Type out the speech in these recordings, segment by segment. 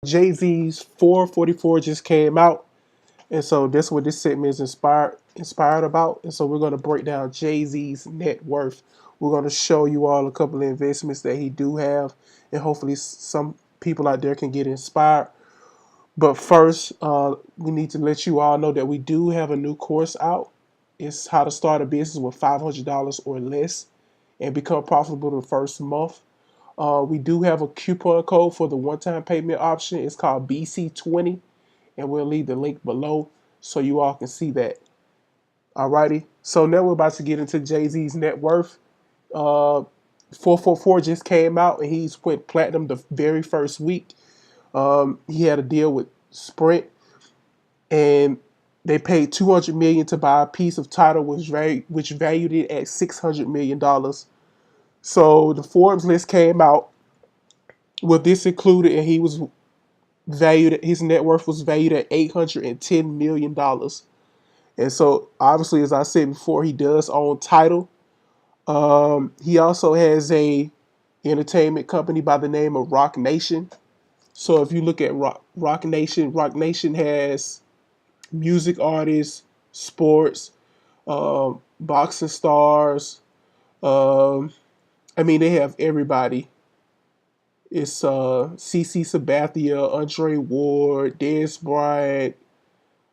Jay-Z's 444 just came out, and so that's what this segment is inspired about. And so we're going to break down Jay-Z's net worth. We're going to show you all a couple of investments that he do have, and hopefully some people out there can get inspired. But first, we need to let you all know that we do have a new course out. It's how to start a business with $500 or less and become profitable the first month. We do have a coupon code for the one-time payment option. It's called BC20, and we'll leave the link below so you all can see that. Alrighty. So now we're about to get into Jay-Z's net worth. 444 just came out, and he's went platinum the very first week. He had a deal with Sprint, and they paid $200 million to buy a piece of title, which valued it at $600 million. So the Forbes list came out with this included, and he was valued. His net worth was valued at $810 million. And so, obviously, as I said before, he does own title. He also has a entertainment company by the name of Rock Nation. So if you look at Rock Nation, Rock Nation has music artists, sports, boxing stars. Um, I mean, they have everybody. It's CC Sabathia, Andre Ward, Dez Bryant.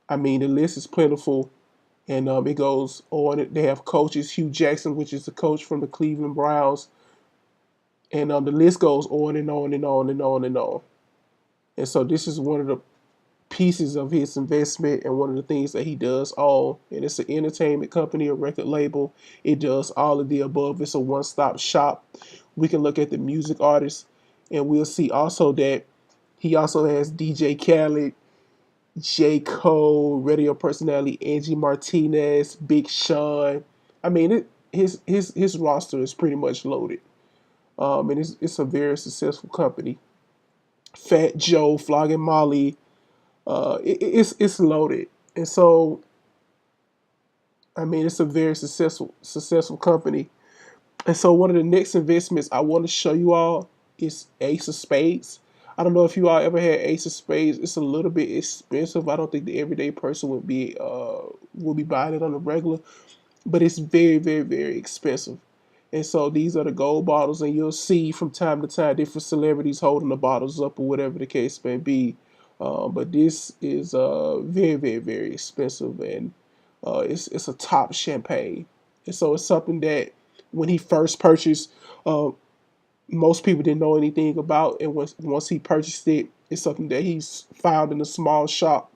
I mean, the list is plentiful, and it goes on. They have coaches, Hugh Jackson, which is the coach from the Cleveland Browns, and the list goes on and on and on and on and on. And so this is one of the pieces of his investment and one of the things that he does own. And it's an entertainment company, a record label. It does all of the above. It's a one-stop shop. We can look at the music artists, and we'll see also that he also has DJ Khaled, J. Cole, radio personality Angie Martinez, Big Sean. I mean, his roster is pretty much loaded. And it's a very successful company. Fat Joe, Flogging Molly, it's loaded, and so I mean it's a very successful company. And so one of the next investments I want to show you all is Ace of Spades. I don't know if you all ever had Ace of Spades. It's a little bit expensive. I don't think the everyday person would be buying it on the regular, but it's very, very, very expensive. And so these are the gold bottles, and you'll see from time to time different celebrities holding the bottles up or whatever the case may be. But this is very, very, very expensive, and it's a top champagne. And so it's something that when he first purchased, uh, most people didn't know anything about, and once he purchased it, it's something that he's found in a small shop.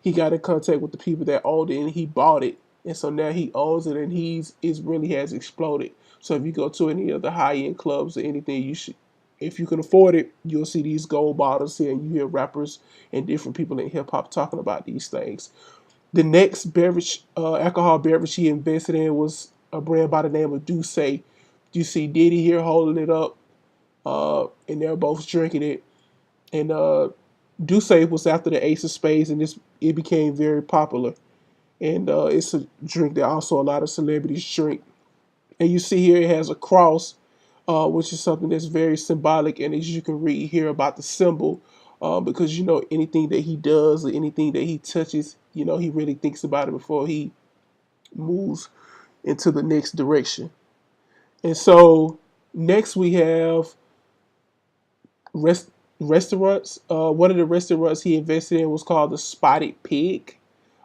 He got in contact with the people that owned it, and he bought it, and so now he owns it, and it really has exploded. So if you go to any of the high end clubs or anything, you should, if you can afford it, you'll see these gold bottles here, and you hear rappers and different people in hip hop talking about these things. The next alcohol beverage he invested in was a brand by the name of Douce. You see Diddy here holding it up, and they're both drinking it. And Douce was after the Ace of Spades, and it became very popular. And it's a drink that also a lot of celebrities drink. And you see here it has a cross, which is something that's very symbolic. And as you can read here about the symbol, because anything that he does or anything that he touches, he really thinks about it before he moves into the next direction. And so next we have rest, restaurants. One of the restaurants he invested in was called the Spotted Pig.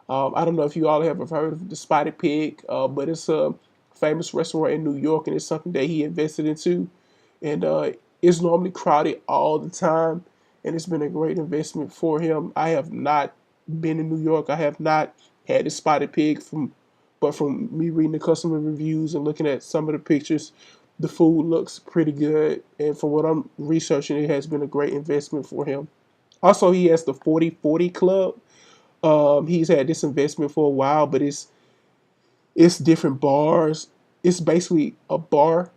I don't know if you all have ever heard of the Spotted Pig, but it's a famous restaurant in New York, and it's something that he invested into. And it's normally crowded all the time, and it's been a great investment for him. I have not been in New York. I have not had the Spotted Pig but from me reading the customer reviews and looking at some of the pictures, the food looks pretty good. And from what I'm researching, it has been a great investment for him. Also, he has the 40/40 Club. He's had this investment for a while, but it's different bars. It's basically a bar,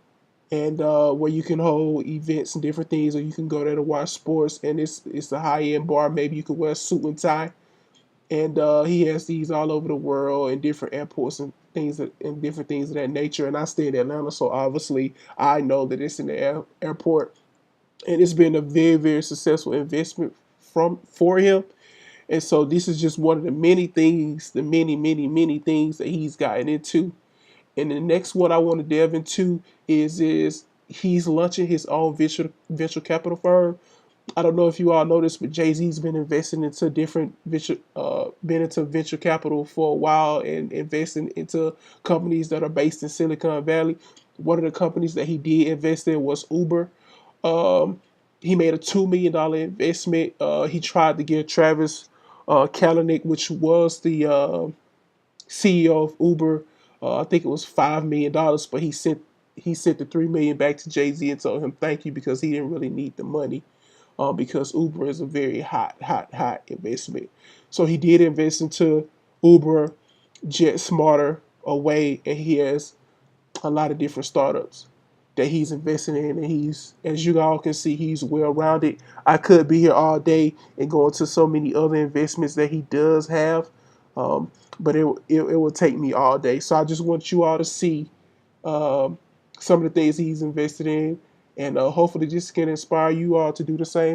and where you can hold events and different things, or you can go there to watch sports. And it's a high end bar. Maybe you could wear a suit and tie. And he has these all over the world in different airports and different things of that nature. And I stay in Atlanta, so obviously I know that it's in the airport, and it's been a very, very successful investment for him. And so this is just one of the many things, the many things that he's gotten into. And the next one I want to delve into is he's launching his own venture capital firm. I don't know if you all noticed, but Jay Z's been investing into been into venture capital for a while and investing into companies that are based in Silicon Valley. One of the companies that he did invest in was Uber. Um, he made a $2 million investment. He tried to get Travis Kalanick, which was the CEO of Uber. I think it was $5 million, but he sent the $3 million back to Jay Z and told him thank you because he didn't really need the money. Because Uber is a very hot investment. So he did invest into Uber, Jet Smarter, Away, and he has a lot of different startups that he's investing in, and he's, as you all can see, he's well rounded. I could be here all day and go into so many other investments that he does have, but it will take me all day. So I just want you all to see um, some of the things he's invested in, and hopefully this can inspire you all to do the same.